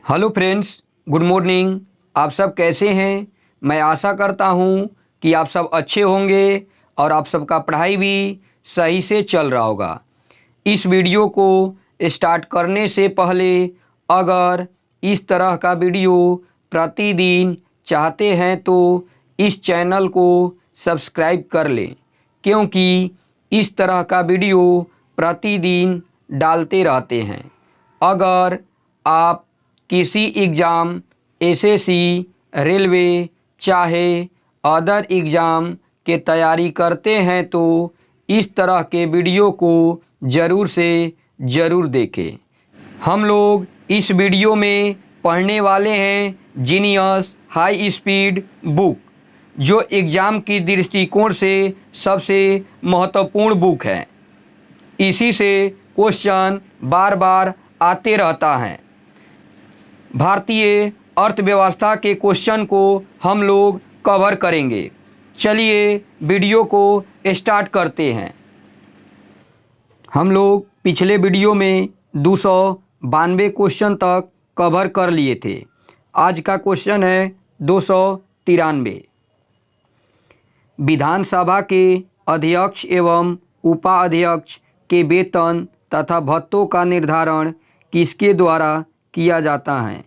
Hello friends, good morning. आप सब कैसे हैं? मैं आशा करता हूं कि आप सब अच्छे होंगे और आप सबका पढ़ाई भी सही से चल रहा होगा। इस वीडियो को स्टार्ट करने से पहले अगर इस तरह का वीडियो प्रतिदिन चाहते हैं तो इस चैनल को सब्सक्राइब कर लें, क्योंकि इस तरह का वीडियो प्रतिदिन डालते रहते हैं। अगर आप किसी एग्ज़ाम, एसएससी, रेलवे चाहे अदर एग्ज़ाम के तैयारी करते हैं तो इस तरह के वीडियो को ज़रूर से ज़रूर देखें। हम लोग इस वीडियो में पढ़ने वाले हैं जीनियस हाई स्पीड बुक, जो एग्ज़ाम की दृष्टिकोण से सबसे महत्वपूर्ण बुक है। इसी से क्वेश्चन बार बार आते रहता है। भारतीय अर्थव्यवस्था के क्वेश्चन को हम लोग कवर करेंगे। चलिए वीडियो को स्टार्ट करते हैं। हम लोग पिछले वीडियो में 292 क्वेश्चन तक कवर कर लिए थे। आज का क्वेश्चन है 293। विधानसभा के अध्यक्ष एवं उपाध्यक्ष के वेतन तथा भत्तों का निर्धारण किसके द्वारा किया जाता है?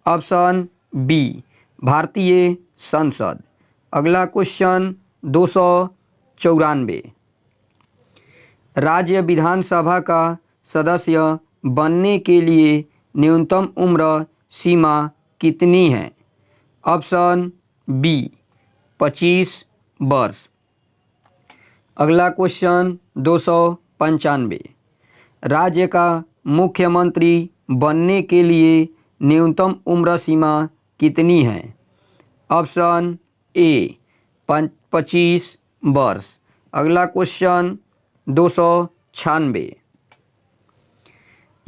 ऑप्शन बी, भारतीय संसद। अगला क्वेश्चन 294। राज्य विधानसभा का सदस्य बनने के लिए न्यूनतम उम्र सीमा कितनी है? ऑप्शन बी, 25 वर्ष। अगला क्वेश्चन 295। राज्य का मुख्यमंत्री बनने के लिए न्यूनतम उम्र सीमा कितनी है? ऑप्शन ए, 25 वर्ष। अगला क्वेश्चन 296।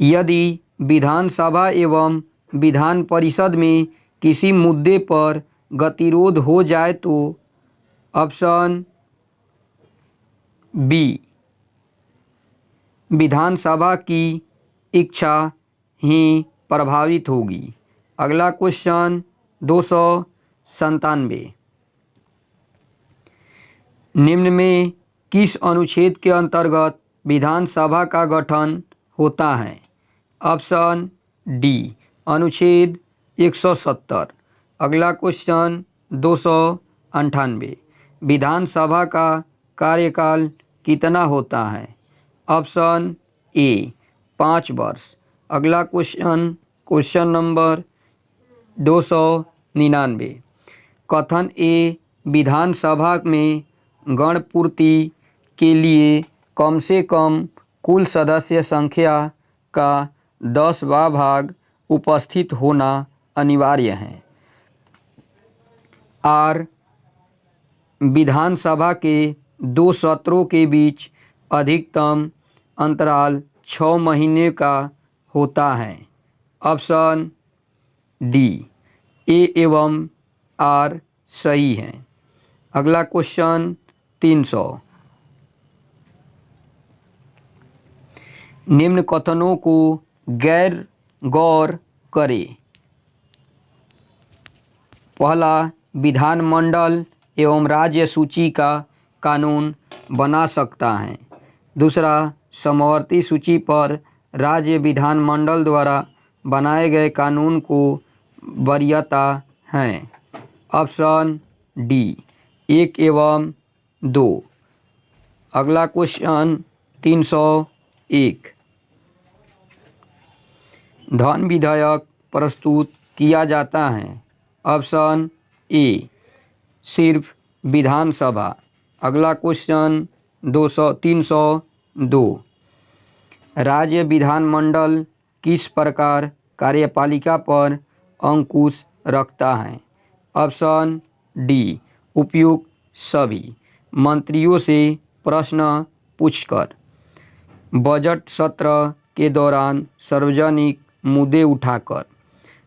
यदि विधानसभा एवं विधान परिषद में किसी मुद्दे पर गतिरोध हो जाए तो? ऑप्शन बी, विधानसभा की इच्छा ही प्रभावित होगी। अगला क्वेश्चन 297। निम्न में किस अनुच्छेद के अंतर्गत विधानसभा का गठन होता है? ऑप्शन डी, अनुच्छेद 170। अगला क्वेश्चन 298। विधानसभा का कार्यकाल कितना होता है? ऑप्शन ए, 5 वर्ष। अगला क्वेश्चन नंबर 299। कथन ए विधानसभा में गणपूर्ति के लिए कम से कम कुल सदस्य संख्या का 10वां भाग उपस्थित होना अनिवार्य है। आर, विधानसभा के 2 सत्रों के बीच अधिकतम अंतराल 6 महीने का होता है। ऑप्शन डी, ए एवं आर सही है। अगला क्वेश्चन 300। निम्न कथनों को गौर करें। पहला, विधानमंडल एवं राज्य सूची का कानून बना सकता है। दूसरा, समवर्ती सूची पर राज्य विधानमंडल द्वारा बनाए गए कानून को वरीयता है। ऑप्शन डी, 1 एवं 2। अगला क्वेश्चन 301। धन विधेयक प्रस्तुत किया जाता है। ऑप्शन ए, सिर्फ विधानसभा। अगला क्वेश्चन 302। राज्य विधानमंडल किस प्रकार कार्यपालिका पर अंकुश रखता है? ऑप्शन डी, उपयुक्त सभी मंत्रियों से प्रश्न पूछकर, बजट सत्र के दौरान सार्वजनिक मुद्दे उठाकर,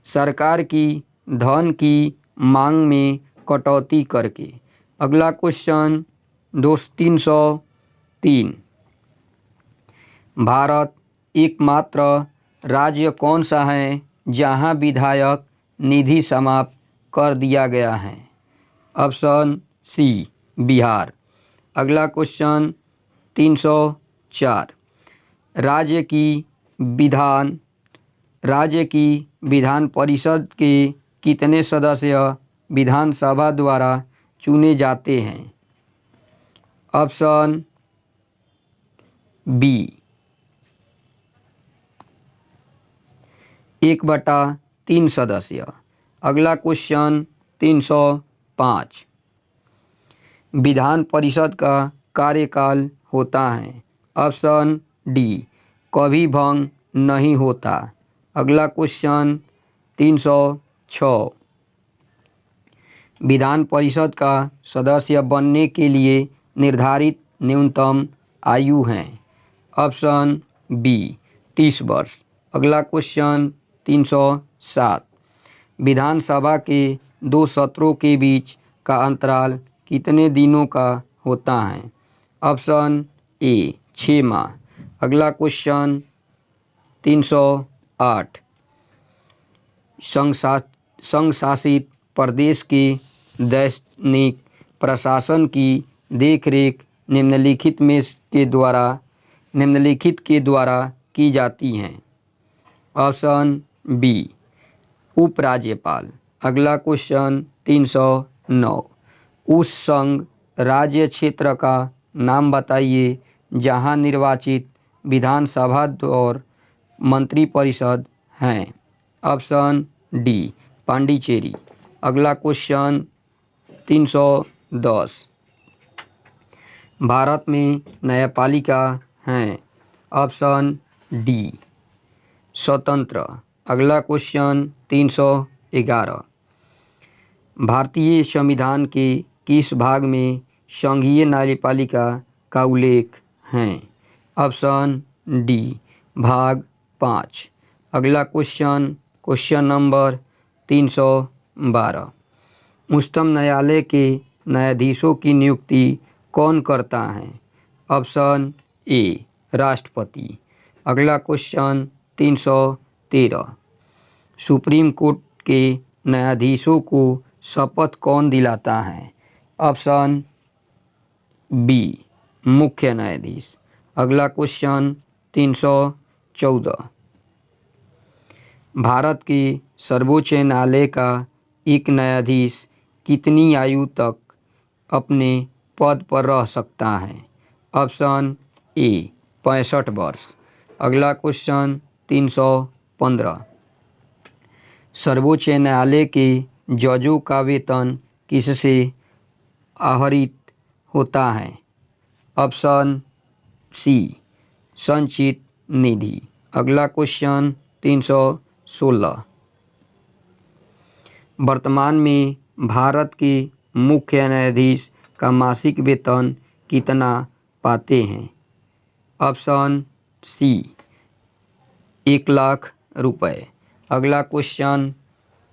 सरकार की धन की मांग में कटौती करके। अगला क्वेश्चन 303। भारत एकमात्र राज्य कौन सा है जहां विधायक निधि समाप्त कर दिया गया है। Option C Bihar. अगला क्वेश्चन 304। राज्य की विधान परिषद के कितने सदस्य विधानसभा द्वारा चुने जाते हैं? ऑप्शन बी 1/3 सदस्य। अगला क्वेश्चन 305। विधान परिषद का कार्यकाल होता है। ऑप्शन डी कभी भंग नहीं होता। अगला क्वेश्चन 306। विधान परिषद का सदस्य बनने के लिए निर्धारित न्यूनतम आयु है। ऑप्शन बी 30 वर्ष। अगला क्वेश्चन 307। विधानसभा के 2 सत्रों के बीच का अंतराल कितने दिनों का होता है? ऑप्शन ए 6 माह। अगला क्वेश्चन 308। संघ शासित प्रदेश के दैनिक प्रशासन की देखरेख निम्नलिखित के द्वारा की जाती हैं। ऑप्शन बी उपराज्यपाल। अगला क्वेश्चन 309। उस संघ राज्य क्षेत्र का नाम बताइए जहां निर्वाचित विधानसभा और मंत्रिपरिषद हैं। Option D Pondicherry. अगला क्वेश्चन 310। भारत में न्यायपालिका हैं। ऑप्शन डी स्वतंत्र। अगला क्वेश्चन 311। भारतीय संविधान के किस भाग में संघीय न्यायपालिका का उल्लेख है? ऑप्शन डी भाग 5। अगला क्वेश्चन नंबर 312। उच्चतम न्यायालय के न्यायाधीशों की नियुक्ति कौन करता है? ऑप्शन ए राष्ट्रपति। अगला क्वेश्चन 313। सुप्रीम कोर्ट के न्यायाधीशों को शपथ कौन दिलाता है? ऑप्शन बी मुख्य न्यायाधीश। अगला क्वेश्चन 314। भारत के सर्वोच्च न्यायालय का एक न्यायाधीश कितनी आयु तक अपने पद पर रह सकता है? ऑप्शन ए 65 वर्ष। अगला क्वेश्चन 315। सर्वोच्च न्यायालय के जजों का वेतन किससे आहरित होता है? ऑप्शन सी संचित निधि। अगला क्वेश्चन 316। वर्तमान में भारत के मुख्य न्यायाधीश का मासिक वेतन कितना पाते हैं? ऑप्शन सी 1 लाख रुपए। अगला क्वेश्चन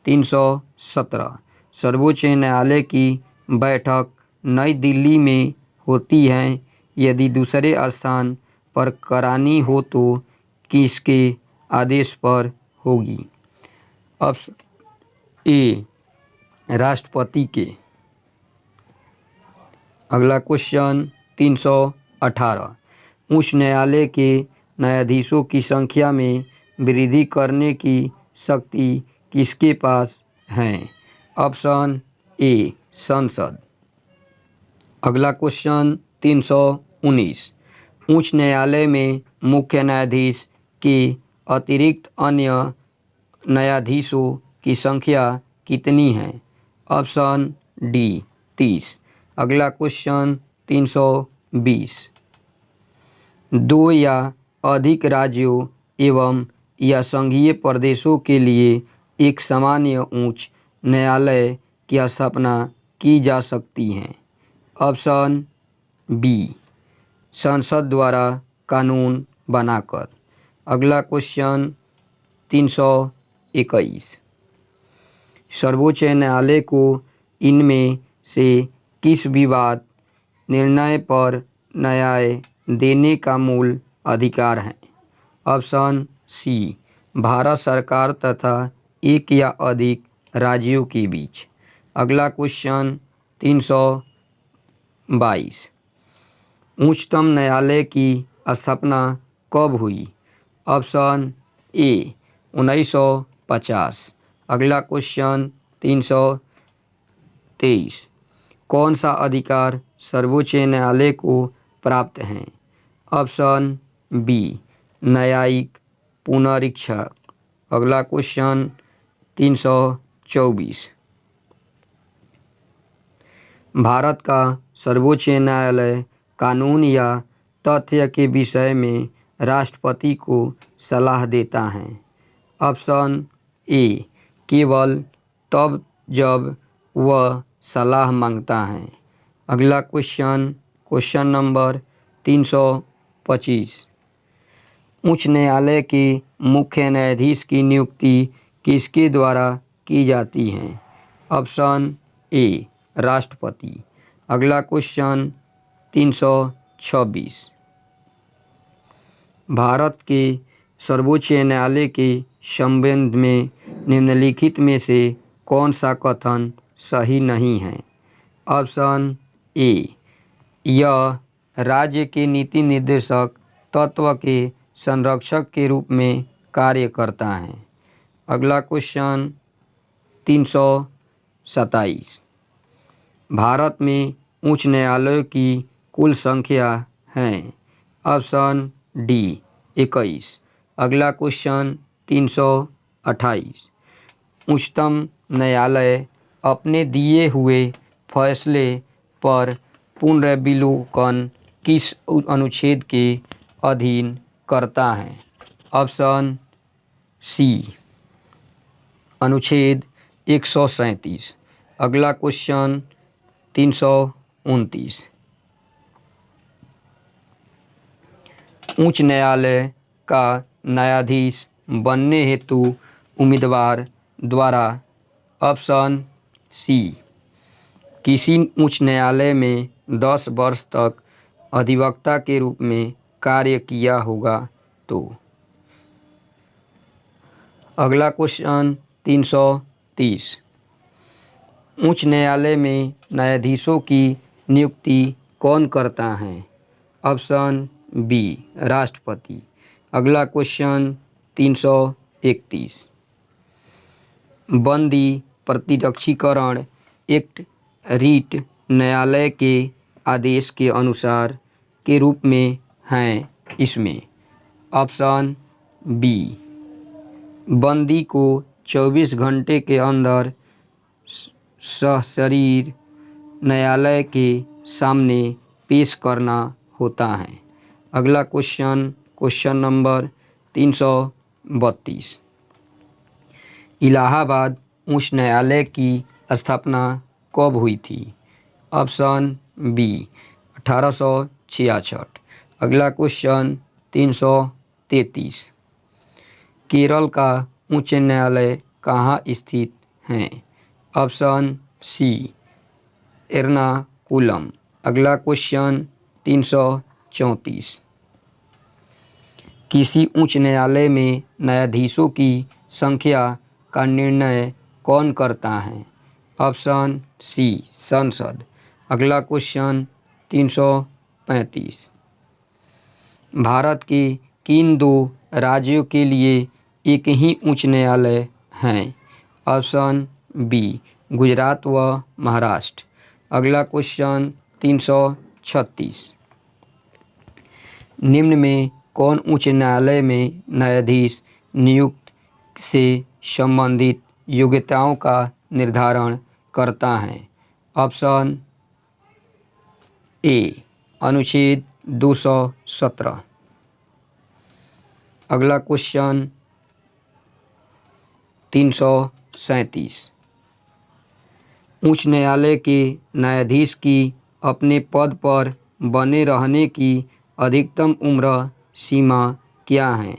317। सर्वोच्च न्यायालय की बैठक नई दिल्ली में होती है। यदि दूसरे स्थान पर करानी हो तो किसके आदेश पर होगी? ऑप्शन ए राष्ट्रपति के। अगला क्वेश्चन 318। उच्च न्यायालय के न्यायाधीशों की संख्या में वृद्धि करने की शक्ति किसके पास है? ऑप्शन ए संसद। अगला क्वेश्चन 319। उच्च न्यायालय में मुख्य न्यायाधीश के अतिरिक्त अन्य न्यायाधीशों की संख्या कितनी है? Option D 30। अगला क्वेश्चन 320। 2 या अधिक राज्यों एवं या संघीय प्रदेशों के लिए एक सामान्य उच्च न्यायालय की स्थापना की जा सकती है। ऑप्शन बी संसद द्वारा कानून बनाकर। अगला क्वेश्चन 321। सर्वोच्च न्यायालय को इनमें से किस विवाद निर्णय पर न्याय देने का मूल अधिकार है? ऑप्शन सी भारत सरकार तथा एक या अधिक राज्यों के बीच। अगला क्वेश्चन 322, उच्चतम न्यायालय की स्थापना कब हुई? Option A 1950। अगला क्वेश्चन 323, कौन सा अधिकार सर्वोच्च न्यायालय को प्राप्त है? ऑप्शन बी न्यायिक पुनरीक्षक। अगला क्वेश्चन 324, भारत का सर्वोच्च न्यायालय कानून या तथ्य के विषय में राष्ट्रपति को सलाह देता है। ऑप्शन ए केवल तब जब वह सलाह मांगता है। अगला क्वेश्चन नंबर 325, उच्च न्यायालय के मुख्य न्यायाधीश की नियुक्ति किसके द्वारा की जाती है? ऑप्शन ए राष्ट्रपति। अगला क्वेश्चन 326, भारत के सर्वोच्च न्यायालय के संबंध में निम्नलिखित में से कौन सा कथन सही नहीं है? ऑप्शन ए यह राज्य के नीति निर्देशक तत्व के संरक्षक के रूप में कार्य करता है। अगला क्वेश्चन 327, भारत में उच्च न्यायालयों की कुल संख्या है। Option D 21। अगला क्वेश्चन 328, उच्चतम न्यायालय अपने दिए हुए फैसले पर पुनर्विलोकन किस अनुच्छेद के अधीन करता है? ऑप्शन सी अनुच्छेद 137। अगला क्वेश्चन 329, उच्च न्यायालय का न्यायाधीश बनने हेतु उम्मीदवार द्वारा ऑप्शन सी किसी उच्च न्यायालय में 10 वर्ष तक अधिवक्ता के रूप में कार्य किया होगा तो। अगला क्वेश्चन 330, उच्च न्यायालय में न्यायाधीशों की नियुक्ति कौन करता है? ऑप्शन बी राष्ट्रपति। अगला क्वेश्चन 331, बंदी प्रतिरक्षीकरण एक्ट रीट न्यायालय के आदेश के अनुसार के रूप में हैं इसमें। ऑप्शन बी बंदी को 24 घंटे के अंदर सशरीर न्यायालय के सामने पेश करना होता है। अगला क्वेश्चन नंबर 332, इलाहाबाद उच्च न्यायालय की स्थापना कब हुई थी? Option B 1866। अगला क्वेश्चन 333, केरल का उच्च न्यायालय कहाँ स्थित है? Option C Ernakulam. अगला क्वेश्चन 334, किसी उच्च न्यायालय में न्यायाधीशों की संख्या का निर्णय कौन करता है? ऑप्शन सी संसद। अगला क्वेश्चन 335, भारत के किन 2 राज्यों के लिए एक ही उच्च न्यायालय है? ऑप्शन बी गुजरात व महाराष्ट्र। अगला क्वेश्चन 336, निम्न में कौन उच्च न्यायालय में न्यायाधीश नियुक्त से संबंधित योग्यताओं का निर्धारण करता है? ऑप्शन ए अनुच्छेद 217। अगला क्वेश्चन 337, उच्च न्यायालय के न्यायाधीश की अपने पद पर बने रहने की अधिकतम उम्र सीमा क्या है?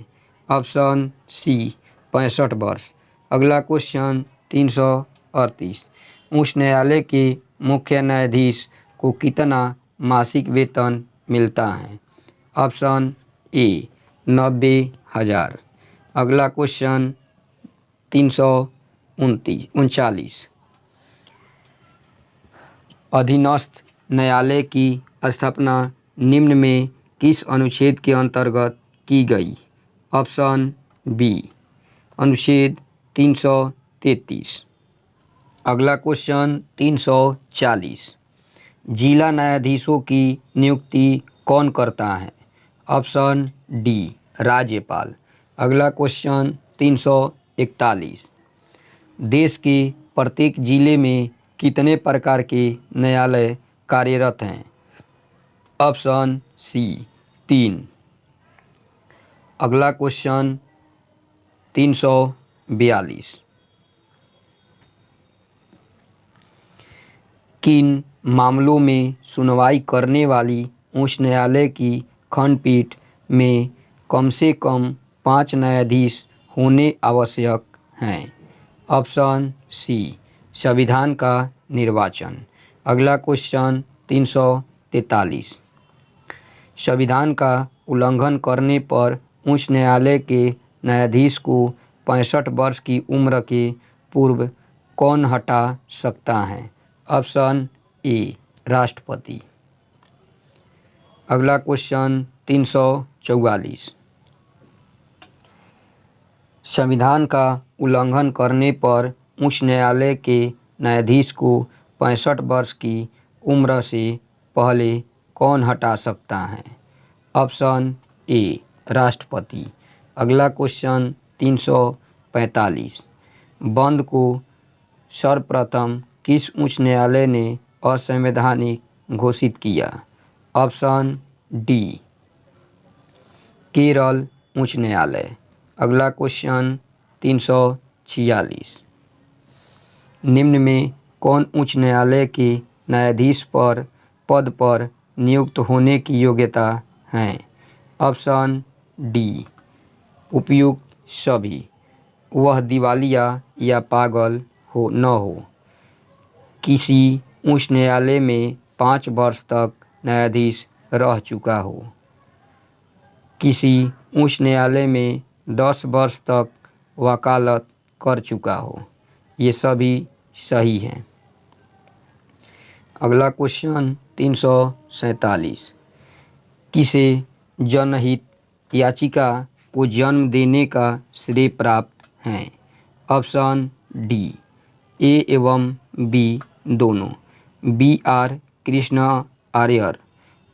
ऑप्शन सी 65 वर्ष। अगला क्वेश्चन 338, उच्च न्यायालय के मुख्य न्यायाधीश को कितना मासिक वेतन मिलता है? ऑप्शन ए 90,000। अगला क्वेश्चन 339 अधीनस्थ न्यायालय की स्थापना निम्न में किस अनुच्छेद के अंतर्गत की गई? ऑप्शन बी अनुच्छेद 333। अगला क्वेश्चन 340 जिला न्यायाधीशों की नियुक्ति कौन करता है? ऑप्शन डी राज्यपाल। अगला क्वेश्चन 341 देश के प्रत्येक जिले में कितने प्रकार के न्यायालय कार्यरत हैं? Option C 3। अगला क्वेश्चन 342 किन मामलों में सुनवाई करने वाली उच्च न्यायालय की खंडपीठ में कम से कम 5 न्यायाधीश होने आवश्यक हैं? ऑप्शन सी संविधान का निर्वाचन। अगला क्वेश्चन 343 संविधान का उल्लंघन करने पर उच्च न्यायालय के न्यायाधीश को 65 वर्ष की उम्र के पूर्व कौन हटा सकता है? ऑप्शन ए राष्ट्रपति। अगला क्वेश्चन 344 संविधान का उल्लंघन करने पर उच्च न्यायालय के न्यायाधीश को 65 वर्ष की उम्र से पहले कौन हटा सकता है? ऑप्शन ए राष्ट्रपति। अगला क्वेश्चन 345 बंद को सर्वप्रथम किस उच्च न्यायालय ने असंवैधानिक घोषित किया? ऑप्शन डी केरल उच्च न्यायालय। अगला क्वेश्चन 346 निम्न में कौन उच्च न्यायालय के न्यायाधीश पर पद पर नियुक्त होने की योग्यता है? ऑप्शन डी उपयुक्त सभी। वह दिवालिया या पागल हो न हो, किसी उच्च न्यायालय में 5 वर्ष तक न्यायाधीश रह चुका हो, किसी उच्च न्यायालय में 10 वर्ष तक वकालत कर चुका हो। ये सभी सही हैं। अगला क्वेश्चन 347 किसे जनहित याचिका को जन्म देने का श्रेय प्राप्त है? ऑप्शन डी ए एवं बी दोनों। B R Krishna Iyer,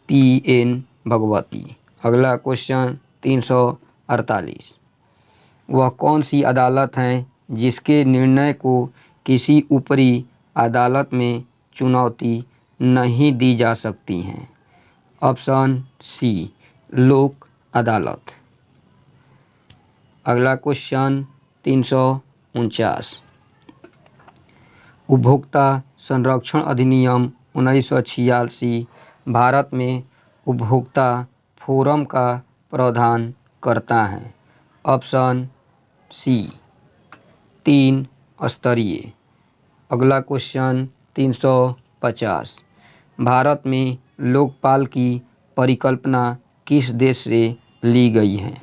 P N Bhagwati. अगला क्वेश्चन 348 वह कौन सी अदालत है जिसके निर्णय को किसी ऊपरी अदालत में चुनौती नहीं दी जा सकती हैं? ऑप्शन सी लोक अदालत। अगला क्वेश्चन 349 उपभोक्ता संरक्षण अधिनियम 1986 भारत में उपभोक्ता फोरम का प्रावधान करता है? ऑप्शन सी 3 स्तरीय। अगला क्वेश्चन 350 भारत में लोकपाल की परिकल्पना किस देश से ली गई है?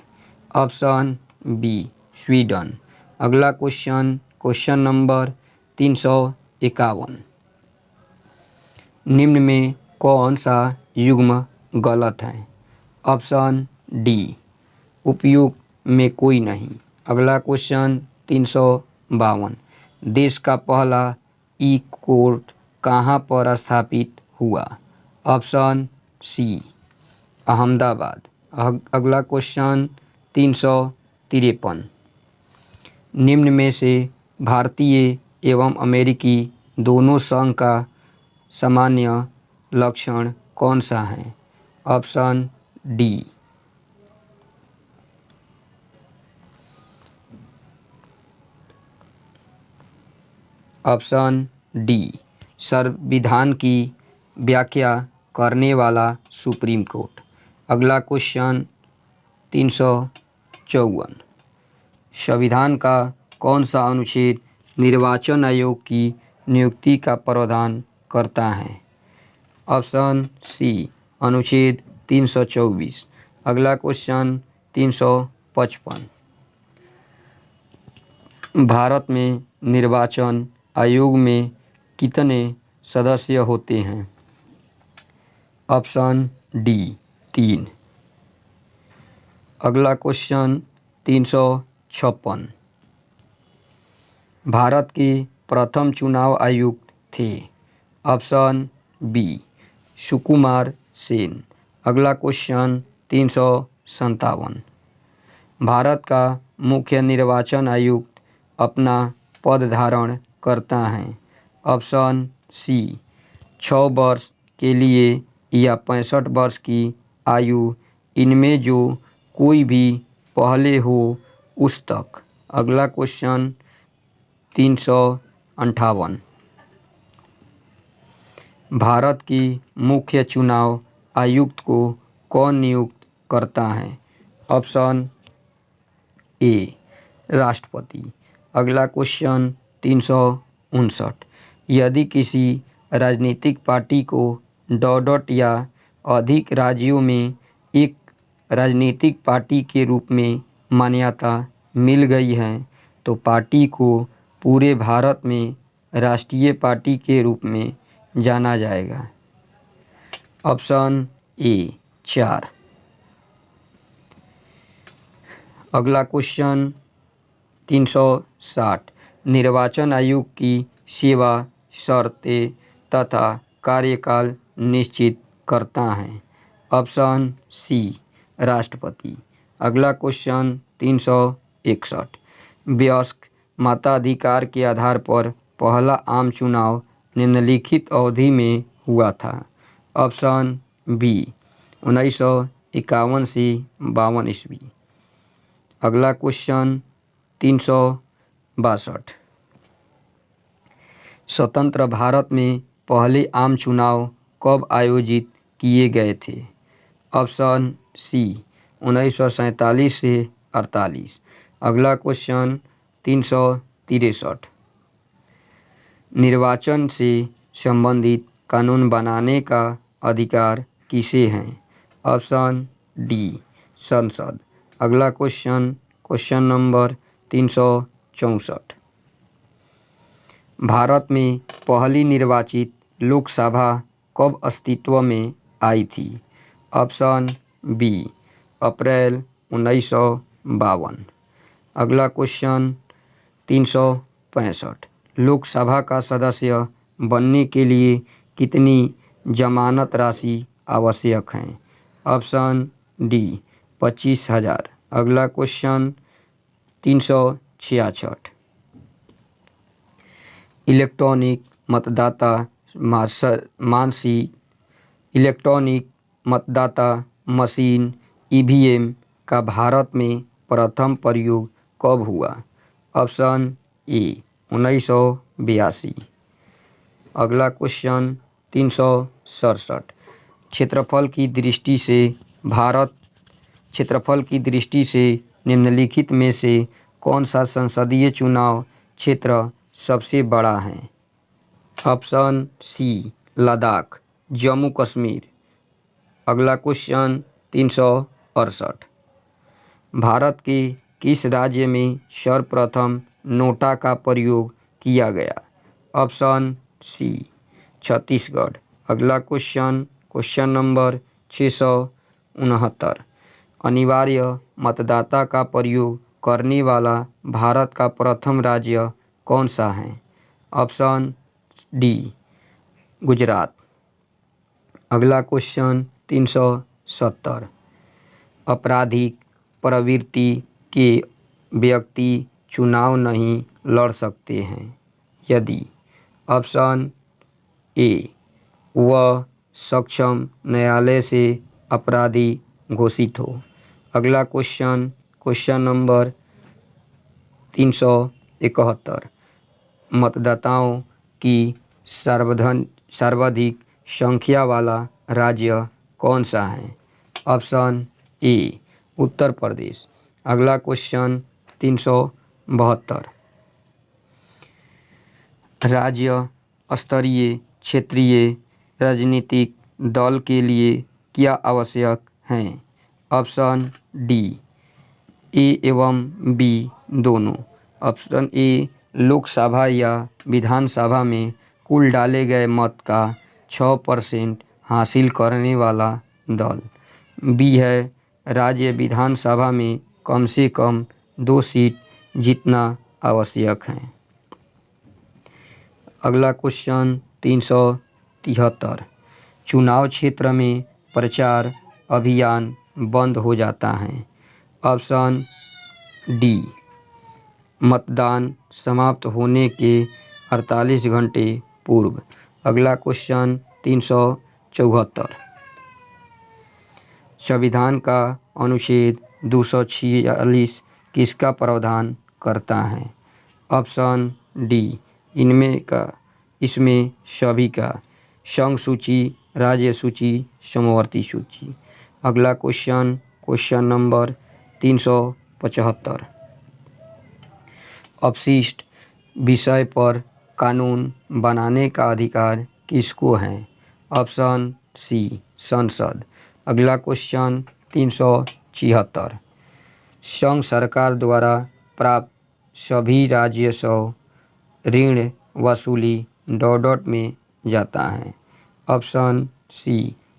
Option B Sweden. अगला क्वेश्चन नंबर 351 निम्न में कौन सा युग्म गलत है? ऑप्शन डी उपयुक्त में कोई नहीं। अगला क्वेश्चन 352 देश का पहला ई कोर्ट कहाँ पर स्थापित हुआ? Option C Ahmedabad. अगला क्वेश्चन 353 निम्न में से भारतीय एवं अमेरिकी दोनों संघ का सामान्य लक्षण कौन सा है? ऑप्शन डी ऑप्शन डी संविधान की व्याख्या करने वाला सुप्रीम कोर्ट। अगला क्वेश्चन 354 संविधान का कौन सा अनुच्छेद निर्वाचन आयोग की नियुक्ति का प्रावधान करता है? ऑप्शन सी अनुच्छेद 324। अगला क्वेश्चन 355 भारत में निर्वाचन आयोग में कितने सदस्य होते हैं? Option D 3। अगला क्वेश्चन 356। भारत के प्रथम चुनाव आयुक्त थे? Option B Sukumar Sen. अगला क्वेश्चन 357। भारत का मुख्य निर्वाचन आयुक्त अपना पद धारण करता है? ऑप्शन सी 6 वर्ष के लिए या 65 वर्ष की आयु, इनमें जो कोई भी पहले हो उस तक। अगला क्वेश्चन 358। भारत की मुख्य चुनाव आयुक्त को कौन नियुक्त करता है? ऑप्शन ए राष्ट्रपति। अगला क्वेश्चन 359। यदि किसी राजनीतिक पार्टी को डॉट या अधिक राज्यों में एक राजनीतिक पार्टी के रूप में मान्यता मिल गई है तो पार्टी को पूरे भारत में राष्ट्रीय पार्टी के रूप में जाना जाएगा। Option A 4। अगला क्वेश्चन 360। निर्वाचन आयोग की सेवा शर्तें तथा कार्यकाल निश्चित करता है? ऑप्शन सी राष्ट्रपति। अगला क्वेश्चन 361। वयस्क मताधिकार के आधार पर पहला आम चुनाव निम्नलिखित अवधि में हुआ था? ऑप्शन बी 1951 से 52 ईस्वी। अगला क्वेश्चन 362। स्वतंत्र भारत में पहले आम चुनाव कब आयोजित किए गए थे? ऑप्शन सी 1947 से 48। अगला क्वेश्चन 363। निर्वाचन से संबंधित कानून बनाने का अधिकार किसे है? ऑप्शन डी संसद। अगला क्वेश्चन नंबर 364। भारत में पहली निर्वाचित लोकसभा कब अस्तित्व में आई थी? ऑप्शन बी अप्रैल 1952। अगला क्वेश्चन 365। लोकसभा का सदस्य बनने के लिए कितनी जमानत राशि आवश्यक है? Option D 25,000। अगला क्वेश्चन 366। इलेक्ट्रॉनिक मतदाता मशीन ईवीएम का भारत में प्रथम प्रयोग कब हुआ? Option A 1982। अगला क्वेश्चन 367। क्षेत्रफल की दृष्टि से निम्नलिखित में से कौन सा संसदीय चुनाव क्षेत्र सबसे बड़ा है? Option C Ladakh Jammu Kashmir. अगला क्वेश्चन 368। भारत के किस राज्य में सर्वप्रथम नोटा का प्रयोग किया गया? Option C Chhattisgarh. अगला क्वेश्चन नंबर 669। अनिवार्य मतदाता का प्रयोग करने वाला भारत का प्रथम राज्य कौन सा है? Option D Gujarat. अगला क्वेश्चन 370। आपराधिक प्रवृत्ति के व्यक्ति चुनाव नहीं लड़ सकते हैं यदि? ऑप्शन ए वह सक्षम न्यायालय से अपराधी घोषित हो। अगला क्वेश्चन नंबर 371। मतदाताओं की सर्वाधिक संख्या वाला राज्य कौन सा है? ऑप्शन ए उत्तर प्रदेश। अगला क्वेश्चन 372। राज्य स्तरीय क्षेत्रीय राजनीतिक दल के लिए क्या आवश्यक है? ऑप्शन डी ए एवं बी दोनों। ऑप्शन ए लोकसभा या विधानसभा में कुल डाले गए मत का 6% हासिल करने वाला दल। बी है राज्य विधानसभा में कम से कम 2 सीट जीतना आवश्यक है। अगला क्वेश्चन 373, चुनाव क्षेत्र में प्रचार अभियान बंद हो जाता है। ऑप्शन डी मतदान समाप्त होने के 48 घंटे पूर्व। अगला क्वेश्चन 374, संविधान का अनुच्छेद 246 किसका प्रावधान करता है। ऑप्शन डी इसमें सभी का, संघ सूची, राज्य सूची, समवर्ती सूची। अगला क्वेश्चन नंबर 375, अपशिष्ट विषय पर कानून बनाने का अधिकार किसको है। ऑप्शन सी संसद। अगला क्वेश्चन 376, संघ सरकार द्वारा प्राप्त सभी राजस्व ऋण वसूली ... में जाता है। ऑप्शन सी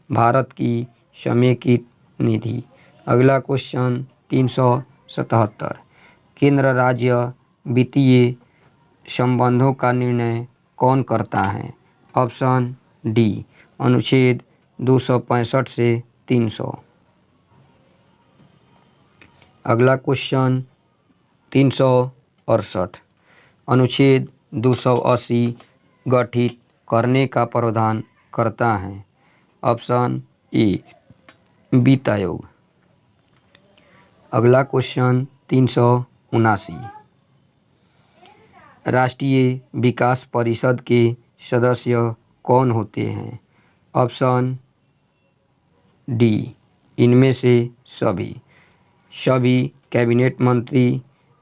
भारत की समेकित निधि। अगला क्वेश्चन 377, केंद्र राज्य वित्तीय संबंधों का निर्णय कौन करता है। ऑप्शन डी अनुच्छेद 265 से 300। अगला क्वेश्चन 368, अनुच्छेद 280 गठित करने का प्रावधान करता है। ऑप्शन ए वित्त आयोग। अगला क्वेश्चन 379, राष्ट्रीय विकास परिषद के सदस्य कौन होते हैं। ऑप्शन डी इनमें से सभी कैबिनेट मंत्री।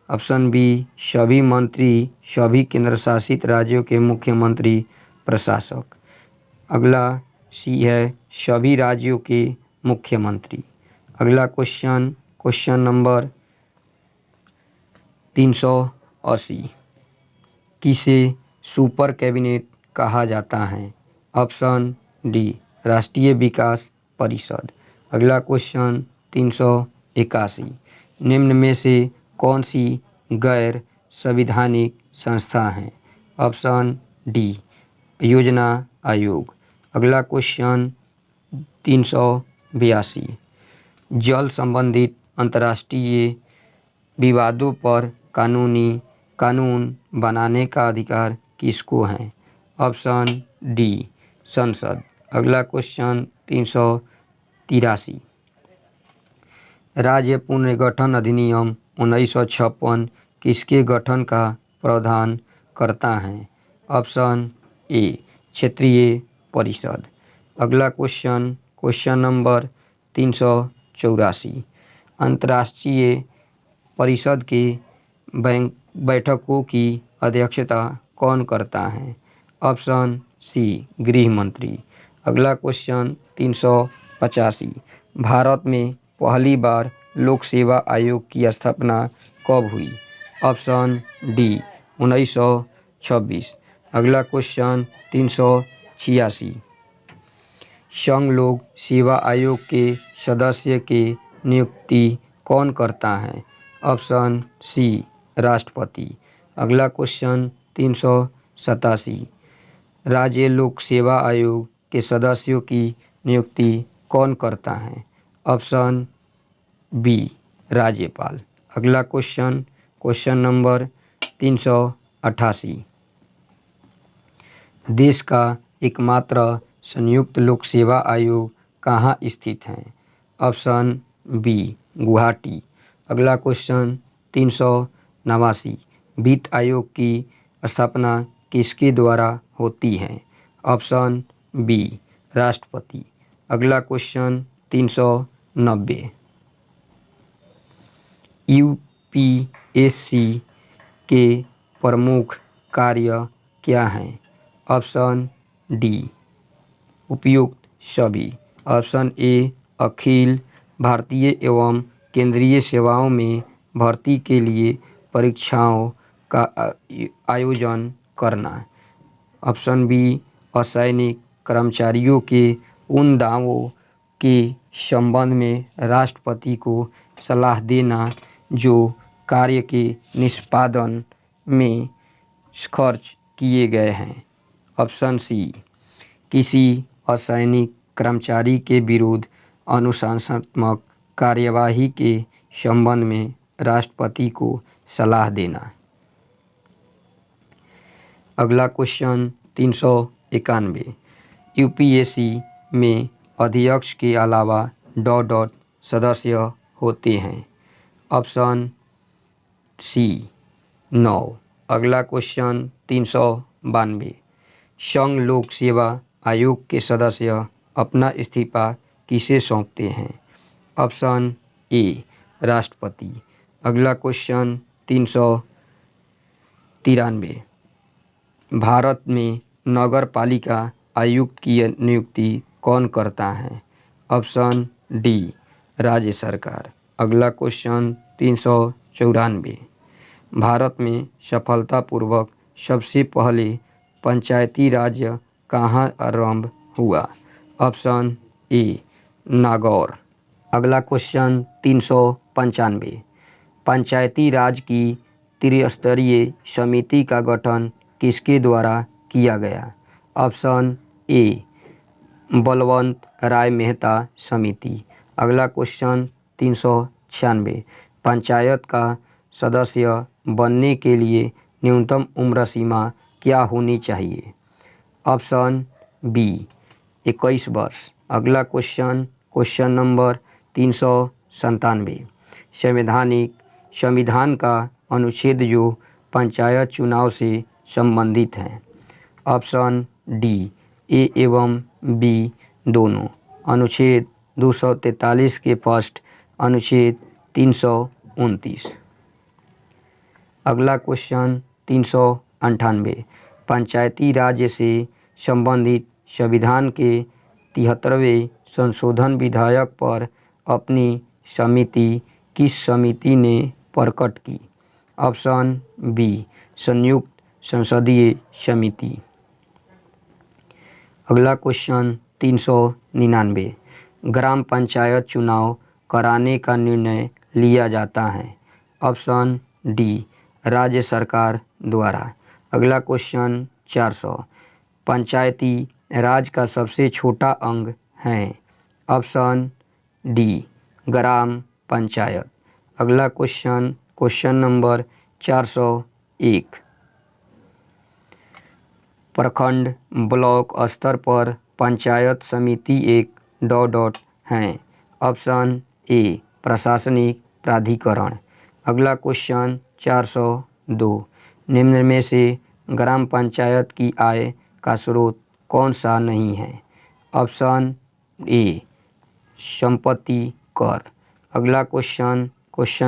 ऑप्शन बी सभी मंत्री, सभी केंद्र शासित राज्यों के मुख्यमंत्री प्रशासक। अगला सी है सभी राज्यों के मुख्यमंत्री। अगला क्वेश्चन नंबर 380, किसे सुपर कैबिनेट कहा जाता है। ऑप्शन डी राष्ट्रीय विकास परिषद। अगला क्वेश्चन 381, निम्न में से कौन सी गैर संवैधानिक संस्था है। ऑप्शन डी योजना आयोग। अगला क्वेश्चन 382, जल संबंधित अंतर्राष्ट्रीय विवादों पर कानून बनाने का अधिकार किसको है। ऑप्शन डी संसद। अगला क्वेश्चन 383, राज्य पुनर्गठन अधिनियम 1956 किसके गठन का प्रावधान करता है। ऑप्शन ए क्षेत्रीय परिषद। अगला क्वेश्चन नंबर 384, अंतर्राष्ट्रीय परिषद के बैठकों की अध्यक्षता कौन करता है। ऑप्शन सी गृह मंत्री। अगला क्वेश्चन 385, भारत में पहली बार लोक सेवा आयोग की स्थापना कब हुई। Option D 1926। अगला क्वेश्चन 386, संघ लोक सेवा आयोग के सदस्य की नियुक्ति कौन करता है। ऑप्शन सी राष्ट्रपति। अगला क्वेश्चन 387, राज्य लोक सेवा आयोग के सदस्यों की नियुक्ति कौन करता है। ऑप्शन बी राज्यपाल। अगला क्वेश्चन नंबर 388, देश का एकमात्र संयुक्त लोक सेवा आयोग कहाँ स्थित है। Option B Guwahati. अगला क्वेश्चन 389, वित्त आयोग की स्थापना किसके द्वारा होती है। ऑप्शन बी राष्ट्रपति। अगला क्वेश्चन 390, यूपीएससी के प्रमुख कार्य क्या हैं। ऑप्शन डी उपयुक्त सभी। ऑप्शन ए अखिल भारतीय एवं केंद्रीय सेवाओं में भर्ती के लिए परीक्षाओं का आयोजन करना। ऑप्शन बी, असैनिक कर्मचारियों के उन दावों के संबंध में राष्ट्रपति को सलाह देना जो कार्य के निष्पादन में खर्च किए गए हैं। ऑप्शन सी, किसी असैनिक कर्मचारी के विरुद्ध अनुशासनात्मक कार्यवाही के संबंध में राष्ट्रपति को सलाह देना। अगला क्वेश्चन 391, यूपीएससी में अध्यक्ष के अलावा डॉट सदस्य होते हैं। Option C 9। अगला क्वेश्चन 392, संघ लोक सेवा आयोग के सदस्य अपना इस्तीफा किसे सौंपते हैं। ऑप्शन ए, राष्ट्रपति। अगला क्वेश्चन 393, भारत में नगर पालिका आयुक्त की नियुक्ति कौन करता है। ऑप्शन डी, राज्य सरकार। अगला क्वेश्चन 394, भारत में सफलतापूर्वक सबसे पहले पंचायती राज कहाँ आरंभ हुआ। Option A, Nagaur. अगला क्वेश्चन 395, पंचायती राज की त्रिस्तरीय समिति का गठन किसके द्वारा किया गया। ऑप्शन ए, बलवंत राय मेहता समिति। अगला क्वेश्चन 396, पंचायत का सदस्य बनने के लिए न्यूनतम उम्र सीमा क्या होनी चाहिए। ऑप्शन बी, 21 वर्ष। अगला क्वेश्चन नंबर 397, संविधान का अनुच्छेद जो पंचायत चुनाव से संबंधित है। ऑप्शन डी, ए एवं बी दोनों। अनुच्छेद 243 के फर्स्ट, अनुच्छेद 329। अगला क्वेश्चन 398, पंचायती राज से संबंधित संविधान के 73वें संशोधन विधेयक पर अपनी समिति किस समिति ने प्रकट की। ऑप्शन बी, संयुक्त संसदीय समिति। अगला क्वेश्चन 399, ग्राम पंचायत चुनाव कराने का निर्णय लिया जाता है। ऑप्शन डी, राज्य सरकार द्वारा। अगला क्वेश्चन 400, पंचायती राज का सबसे छोटा अंग है। ऑप्शन डी, ग्राम पंचायत। अगला क्वेश्चन नंबर 401, प्रखंड ब्लॉक स्तर पर पंचायत समिति एक डॉट हैं। ऑप्शन ए, प्रशासनिक प्राधिकरण। अगला क्वेश्चन 402, निम्न में से ग्राम पंचायत की आय का स्रोत कौन सा नहीं है। ऑप्शन ए, संपत्ति कर। अगला क्वेश्चन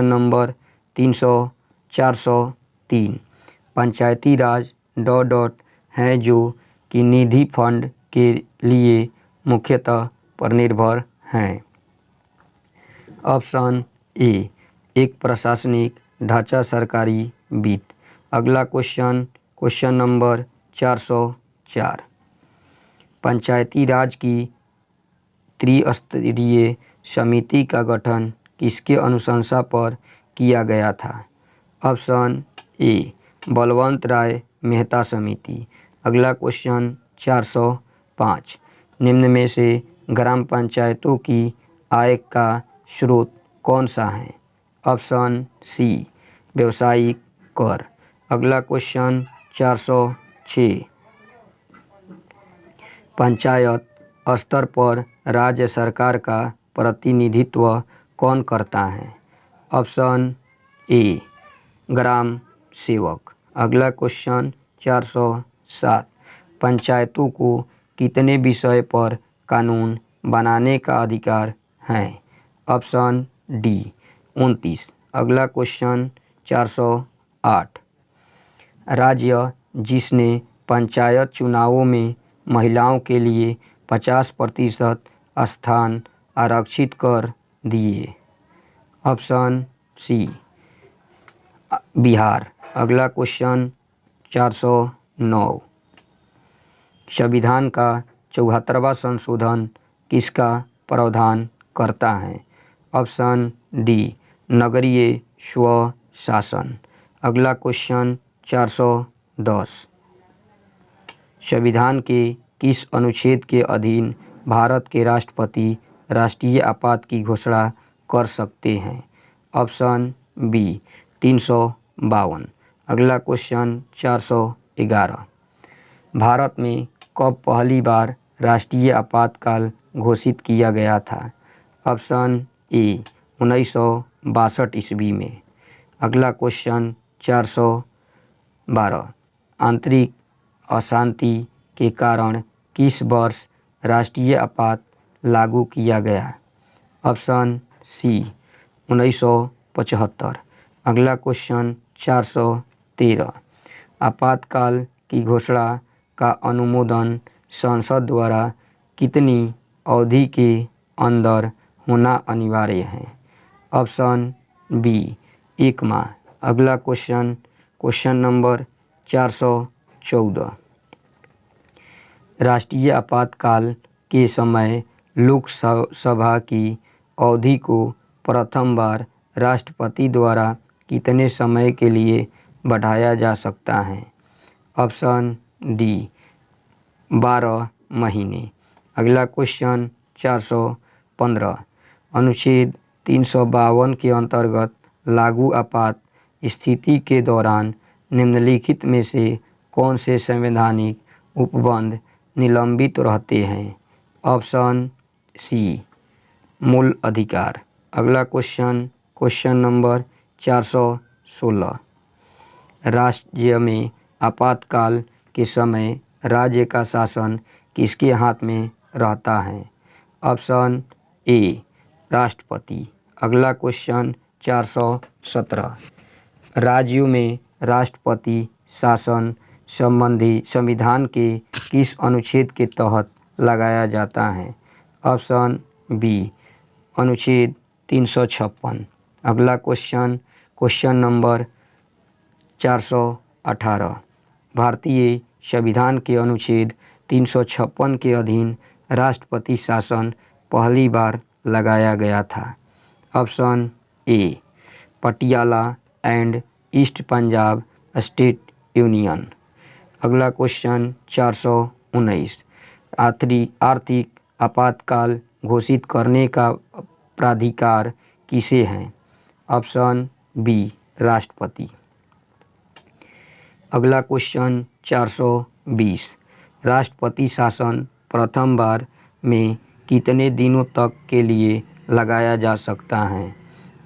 नंबर 403, पंचायती राज डॉट हैं जो कि निधि फंड के लिए मुख्यतः पर निर्भर हैं। ऑप्शन ए, एक प्रशासनिक ढांचा सरकारी वित्त। अगला क्वेश्चन नंबर 404, पंचायती राज की त्रिस्तरीय समिति का गठन किसके अनुशंसा पर किया गया था। ऑप्शन ए, बलवंत राय मेहता समिति। अगला क्वेश्चन 405, निम्न में से ग्राम पंचायतों की आय का स्रोत कौन सा है। ऑप्शन सी, व्यावसायिक कर। अगला क्वेश्चन 406, पंचायत स्तर पर राज्य सरकार का प्रतिनिधित्व कौन करता है। ऑप्शन ए, ग्राम सेवक। अगला क्वेश्चन 407, पंचायतों को कितने विषय पर कानून बनाने का अधिकार है। Option D, 29। अगला क्वेश्चन 408, राज्य जिसने पंचायत चुनावों में महिलाओं के लिए 50% स्थान आरक्षित कर दिए। Option C, Bihar. अगला क्वेश्चन 409, संविधान का 74वां संशोधन किसका प्रावधान करता है? ऑप्शन डी, नगरीय स्व शासन। अगला क्वेश्चन 410, संविधान के किस अनुच्छेद के अधीन भारत के राष्ट्रपति राष्ट्रीय आपात की घोषणा कर सकते हैं? Option B, 352। अगला क्वेश्चन 411, भारत में कब पहली बार राष्ट्रीय आपातकाल घोषित किया गया था? ऑप्शन ए, 1962 ईस्वी में। अगला क्वेश्चन 412, आंतरिक अशांति के कारण किस वर्ष राष्ट्रीय आपात लागू किया गया? Option C, 1975। अगला क्वेश्चन 413, आपातकाल की घोषणा का अनुमोदन संसद द्वारा कितनी अवधि के अंदर होना अनिवार्य है? ऑप्शन बी, 1 माह। अगला क्वेश्चन नंबर 414, राष्ट्रीय आपातकाल के समय लोकसभा की अवधि को प्रथम बार राष्ट्रपति द्वारा कितने समय के लिए बढ़ाया जा सकता है? ऑप्शन डी, 12 महीने। अगला क्वेश्चन 415, अनुच्छेद 352 के अंतर्गत लागू आपात स्थिति के दौरान निम्नलिखित में से कौन से संवैधानिक उपबंध निलंबित रहते हैं? ऑप्शन सी, मूल अधिकार। अगला क्वेश्चन नंबर 416, राज्य में आपातकाल के समय राज्य का शासन किसके हाथ में रहता है? ऑप्शन ए, राष्ट्रपति। अगला क्वेश्चन 417, राज्यों में राष्ट्रपति शासन संबंधी संविधान के किस अनुच्छेद के तहत लगाया जाता है? ऑप्शन बी, अनुच्छेद 356। अगला क्वेश्चन नंबर 418, भारतीय संविधान के अनुच्छेद 356 के अधीन राष्ट्रपति शासन पहली बार लगाया गया था? Option A, Patiala and east Punjab state union. अगला क्वेश्चन 419, आर्थिक आपातकाल घोषित करने का प्राधिकार किसे है? ऑप्शन बी, राष्ट्रपति। अगला क्वेश्चन 420, राष्ट्रपति शासन प्रथम बार में कितने दिनों तक के लिए लगाया जा सकता है?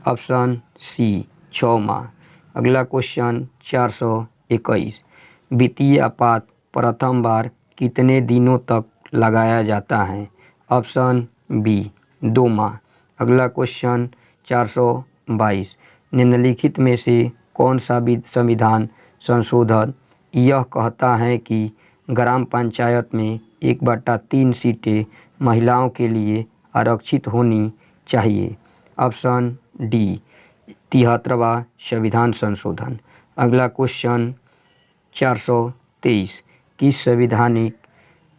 ऑप्शन सी, 6 माह। अगला क्वेश्चन 421, वित्तीय आपात प्रथम बार कितने दिनों तक लगाया जाता है? ऑप्शन बी, 2 माह। अगला क्वेश्चन 422, निम्नलिखित में से कौन सा संविधान संशोधन यह कहता है कि ग्राम पंचायत में 1/3 सीटें महिलाओं के लिए आरक्षित होनी चाहिए? ऑप्शन डी, 73वां संविधान संशोधन। अगला क्वेश्चन 423, किस संवैधानिक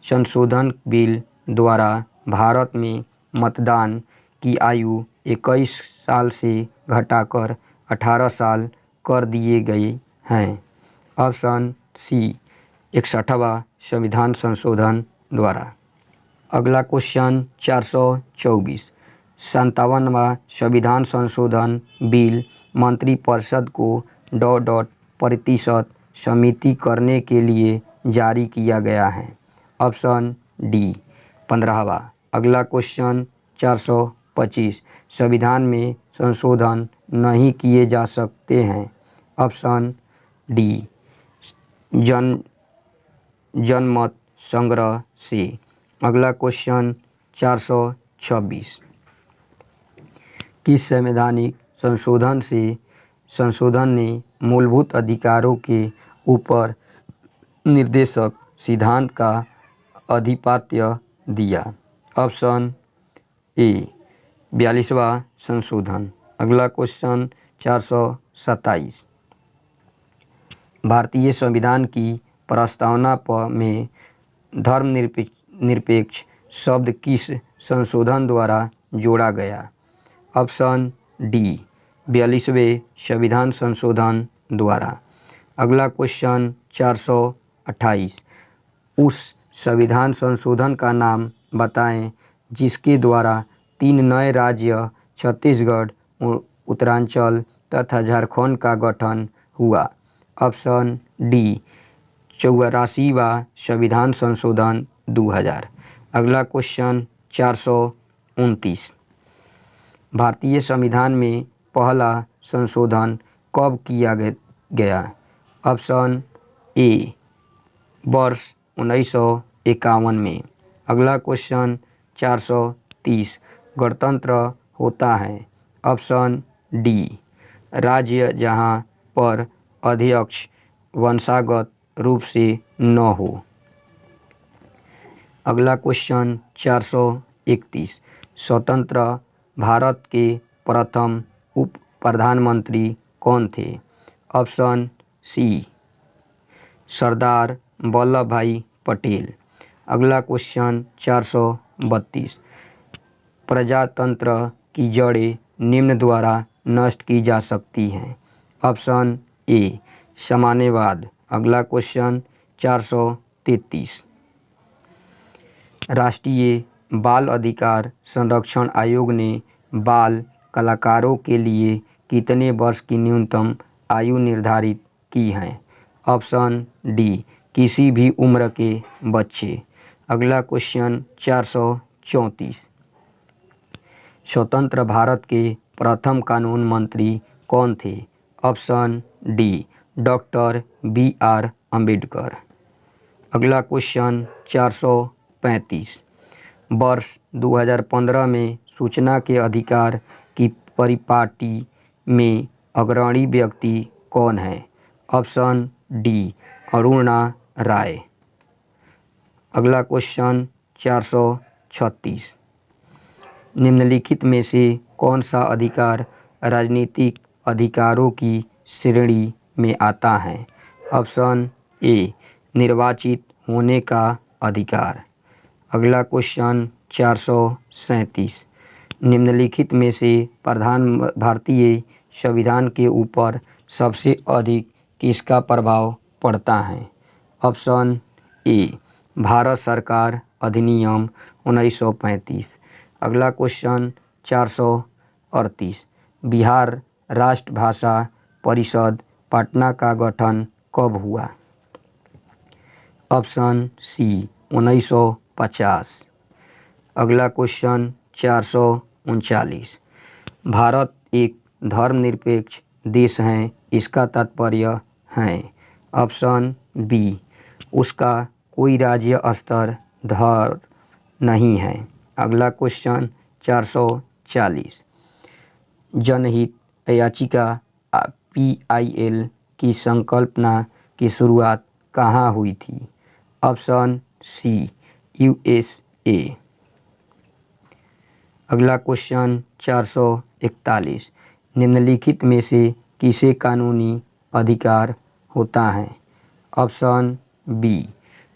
संशोधन बिल द्वारा भारत में मतदान की आयु 21 साल से घटाकर 18 साल कर दिए गए हैं? ऑप्शन सी, 61वां संविधान संशोधन द्वारा। अगला क्वेश्चन 424, 57वां संविधान संशोधन बिल मंत्रिपरिषद को ... प्रतिशत समिति करने के लिए जारी किया गया है? ऑप्शन डी, 15वां। अगला क्वेश्चन 425, संविधान में संशोधन नहीं किए जा सकते हैं? ऑप्शन डी, जनमत संग्रह से। अगला क्वेश्चन 426, किस संवैधानिक संशोधन ने मूलभूत अधिकारों के ऊपर निर्देशक सिद्धांत का आधिपत्य दिया? ऑप्शन ए, 42वां संशोधन। अगला क्वेश्चन 427, भारतीय संविधान की प्रस्तावना में धर्मनिरपेक्ष शब्द किस संशोधन द्वारा जोड़ा गया? ऑप्शन डी 42वें संविधान संशोधन द्वारा। अगला क्वेश्चन 428, उस संविधान संशोधन का नाम बताएं जिसके द्वारा 3 नए राज्य छत्तीसगढ़, उत्तरांचल तथा झारखंड का गठन हुआ। ऑप्शन डी 84वां संविधान संशोधन 2000। अगला क्वेश्चन 429, भारतीय संविधान में पहला संशोधन कब किया गया? ऑप्शन ए वर्ष 1951 में। अगला क्वेश्चन 430, गणतंत्र होता है? ऑप्शन डी राज्य जहां पर अध्यक्ष वंशागत रूप से न हो। अगला क्वेश्चन 431, स्वतंत्र भारत के प्रथम उप प्रधानमंत्री कौन थे? ऑप्शन सी सरदार वल्लभ भाई पटेल। अगला क्वेश्चन 432, प्रजातंत्र की जड़ें निम्न द्वारा नष्ट की जा सकती हैं। ऑप्शन ए साम्यवाद। अगला क्वेश्चन 433, राष्ट्रीय बाल अधिकार संरक्षण आयोग ने बाल कलाकारों के लिए कितने वर्ष की न्यूनतम आयु निर्धारित की है? ऑप्शन डी किसी भी उम्र के बच्चे। अगला क्वेश्चन 434, स्वतंत्र भारत के प्रथम कानून मंत्री कौन थे? Option D doctor BR Ambedkar. अगला क्वेश्चन 435, वर्ष 2015 में सूचना के अधिकार की परिपाटी में अग्रणी व्यक्ति कौन है? ऑप्शन डी अरुणा राय। अगला क्वेश्चन 436, निम्नलिखित में से कौन सा अधिकार राजनीतिक अधिकारों की श्रेणी में आता है? ऑप्शन ए निर्वाचित होने का अधिकार। अगला क्वेश्चन 437, निम्नलिखित में से भारतीय संविधान के ऊपर सबसे अधिक किसका प्रभाव पड़ता है? ऑप्शन ए भारत सरकार अधिनियम 1935। अगला क्वेश्चन 438, बिहार राष्ट्रभाषा परिषद पटना का गठन कब हुआ? Option C 1950। अगला क्वेश्चन 439, भारत एक धर्मनिरपेक्ष देश है, इसका तात्पर्य है? ऑप्शन बी उसका कोई राज्य स्तर धर्म नहीं है। अगला क्वेश्चन 440, जनहित याचिका PIL की संकल्पना की शुरुआत कहाँ हुई थी? Option C USA। अगला क्वेश्चन 441, निम्नलिखित में से किसे कानूनी अधिकार होता है? ऑप्शन बी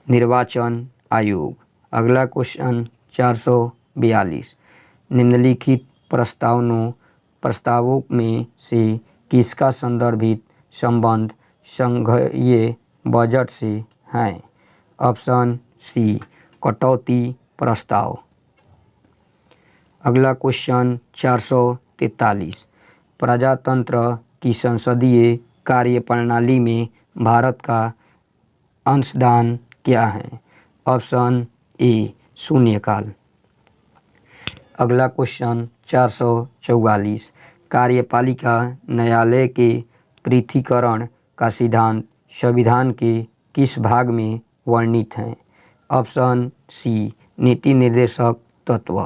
निर्वाचन आयोग। अगला क्वेश्चन 442, निम्नलिखित प्रस्तावों में से किसका संदर्भित संबंध संघीय बजट से है? ऑप्शन सी कटौती प्रस्ताव। अगला क्वेश्चन 443, प्रजातंत्र की संसदीय कार्यप्रणाली में भारत का अंशदान क्या है? ऑप्शन ए शून्यकाल। अगला क्वेश्चन 444, कार्यपालिका न्यायालय के पृथक्करण का सिद्धांत संविधान के किस भाग में वर्णित है? ऑप्शन सी नीति निर्देशक तत्व।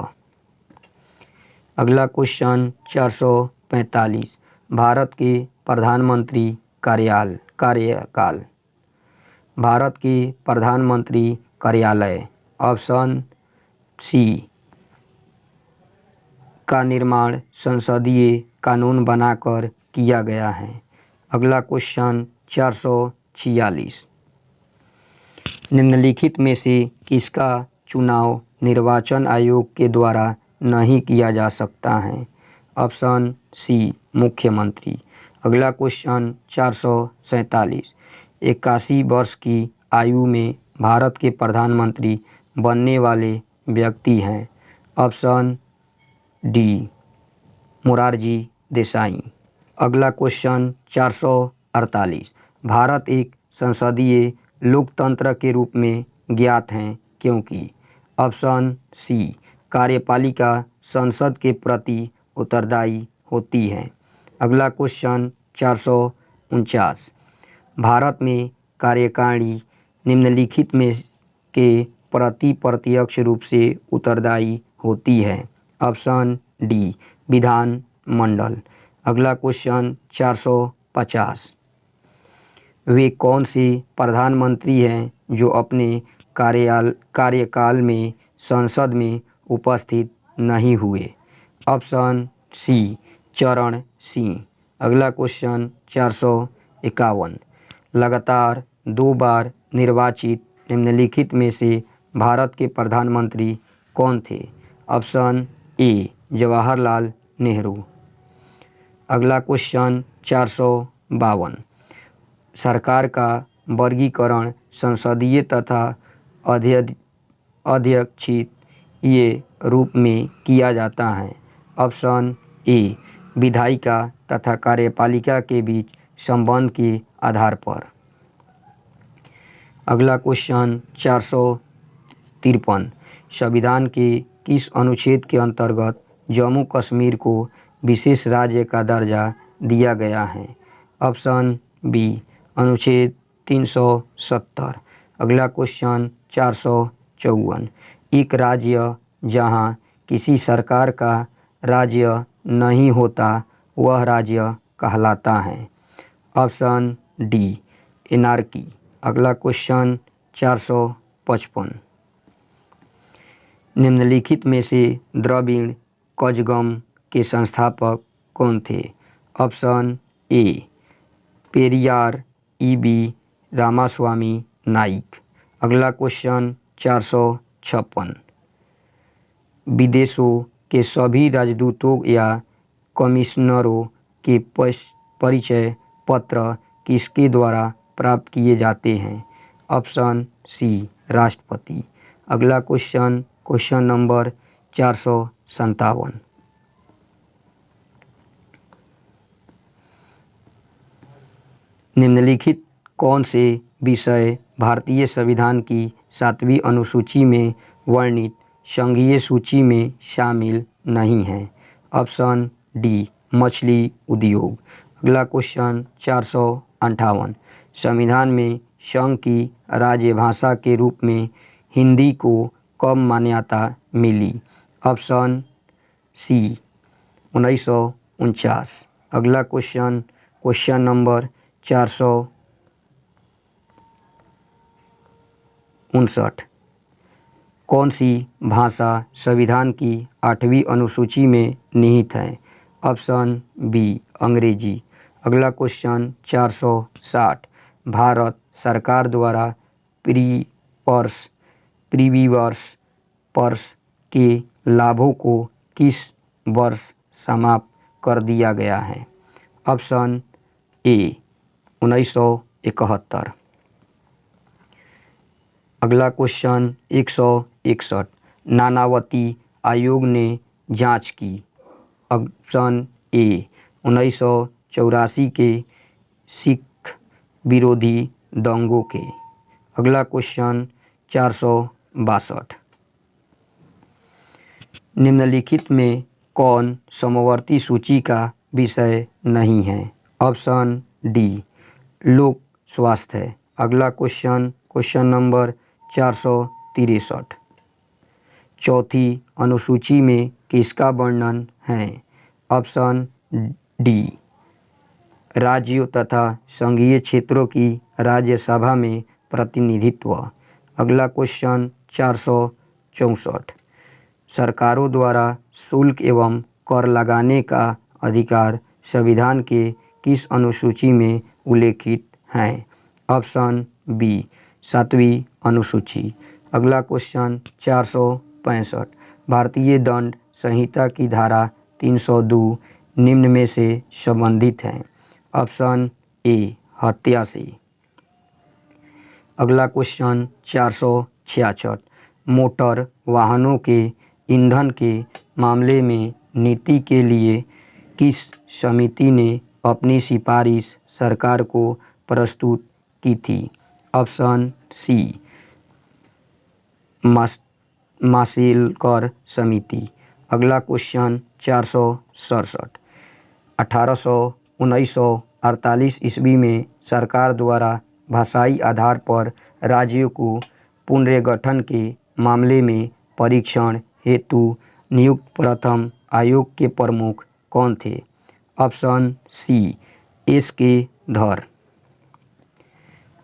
अगला क्वेश्चन 445, भारत के प्रधानमंत्री कार्यकाल। भारत के प्रधानमंत्री कार्यालय। ऑप्शन सी का निर्माण संसदीय कानून बनाकर किया गया है। अगला क्वेश्चन 46। निम्नलिखित में से किसका चुनाव निर्वाचन आयोग के द्वारा नहीं किया जा सकता है? ऑप्शन सी मुख्यमंत्री। अगला क्वेश्चन 447। 81 वर्ष की आयु में भारत के प्रधानमंत्री बनने वाले व्यक्ति हैं? Option D Morarji Desai. अगला क्वेश्चन 448। भारत एक संसदीय लोकतंत्र के रूप में ज्ञात हैं क्योंकि? ऑप्शन सी कार्यपालिका संसद के प्रति उत्तरदायी होती है। अगला क्वेश्चन 449। भारत में कार्यकारिणी निम्नलिखित में के प्रति प्रत्यक्ष रूप से उत्तरदायी होती है? ऑप्शन डी विधान मंडल। अगला क्वेश्चन 450। वे कौन से प्रधानमंत्री हैं जो अपने कार्यकाल में संसद में उपस्थित नहीं हुए? ऑप्शन सी चरण सिंह। अगला क्वेश्चन 451। लगातार 2 बार निर्वाचित निम्नलिखित में से भारत के प्रधानमंत्री कौन थे? ऑप्शन ए जवाहरलाल नेहरू। अगला क्वेश्चन 452। सरकार का वर्गीकरण संसदीय तथा अध्यक्षीय रूप में किया जाता है? ऑप्शन ए विधायिका तथा कार्यपालिका के बीच संबंध के आधार पर। अगला क्वेश्चन 453। संविधान के किस अनुच्छेद के अंतर्गत जम्मू कश्मीर को विशेष राज्य का दर्जा दिया गया है? ऑप्शन बी अनुच्छेद 370। अगला क्वेश्चन 454। एक राज्य जहां किसी सरकार का राज्य नहीं होता वह राज्य कहलाता है? Option D anarchy. अगला क्वेश्चन 455। निम्नलिखित में से द्रविड़ कजगम के संस्थापक कौन थे? Option A Periyar E B. Ramaswamy Naik. अगला क्वेश्चन 456। विदेशों के सभी राजदूतों या कमिश्नरों के परिचय पत्र किसके द्वारा प्राप्त किए जाते हैं? ऑप्शन सी राष्ट्रपति। अगला क्वेश्चन नंबर 457। निम्नलिखित कौन से विषय भारतीय संविधान की 7वीं अनुसूची में वर्णित संघीय सूची में शामिल नहीं हैं? ऑप्शन डी मछली उद्योग। अगला क्वेश्चन 458। संविधान में संघ की राज्यभाषा के रूप में हिंदी को कब मान्यता मिली? Option C 1949। अगला क्वेश्चन नंबर 459। कौन सी भाषा संविधान की 8वीं अनुसूची में निहित है? ऑप्शन बी अंग्रेजी। अगला क्वेश्चन 460। भारत सरकार द्वारा प्रीवीवर्स पर्स के लाभों को किस वर्ष समाप्त कर दिया गया है? ऑप्शन ए 1971। अगला क्वेश्चन 161। नानावती आयोग ने जांच की? ऑप्शन ए 1984 के सिख विरोधी दंगों के। अगला क्वेश्चन 462। निम्नलिखित में कौन समवर्ती सूची का विषय नहीं है? ऑप्शन डी लोक स्वास्थ्य। अगला क्वेश्चन नंबर 463। चौथी अनुसूची में किसका वर्णन है? ऑप्शन डी राज्यों तथा संघीय क्षेत्रों की राज्यसभा में प्रतिनिधित्व। अगला क्वेश्चन 464। सरकारों द्वारा शुल्क एवं कर लगाने का अधिकार संविधान के किस अनुसूची में उल्लेखित है? ऑप्शन बी 7वीं अनुसूची। अगला क्वेश्चन 465, भारतीय दंड संहिता की धारा 302 निम्न में से संबंधित है। ऑप्शन ए हत्या से। अगला क्वेश्चन 466, मोटर वाहनों के ईंधन के मामले में नीति के लिए किस समिति ने अपनी सिफारिश सरकार को प्रस्तुत की थी। ऑप्शन सी माशेलकर समिति। अगला क्वेश्चन 467, 1948 ईस्वी में सरकार द्वारा भाषाई आधार पर राज्यों को पुनर्गठन के मामले में परीक्षण हेतु नियुक्त प्रथम आयोग के प्रमुख कौन थे। Option C S K. धर।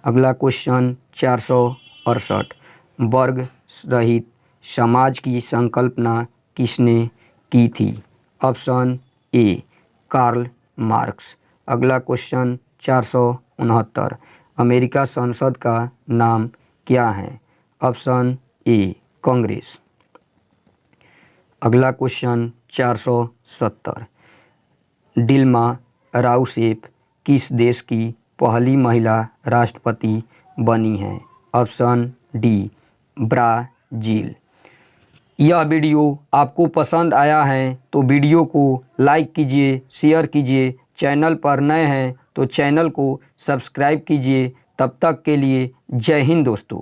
अगला क्वेश्चन 468, वर्ग रहित समाज की संकल्पना किसने की थी। Option A Karl Marx. अगला क्वेश्चन 469, अमेरिका संसद का नाम क्या है। Option A Congress. अगला क्वेश्चन 470, डिल्मा राउसेफ किस देश की पहली महिला राष्ट्रपति बनी है। Option D Brazil. यह वीडियो आपको पसंद आया है तो वीडियो को लाइक कीजिए, शेयर कीजिए। चैनल पर नए हैं तो चैनल को सब्सक्राइब कीजिए। तब तक के लिए जय हिंद दोस्तों।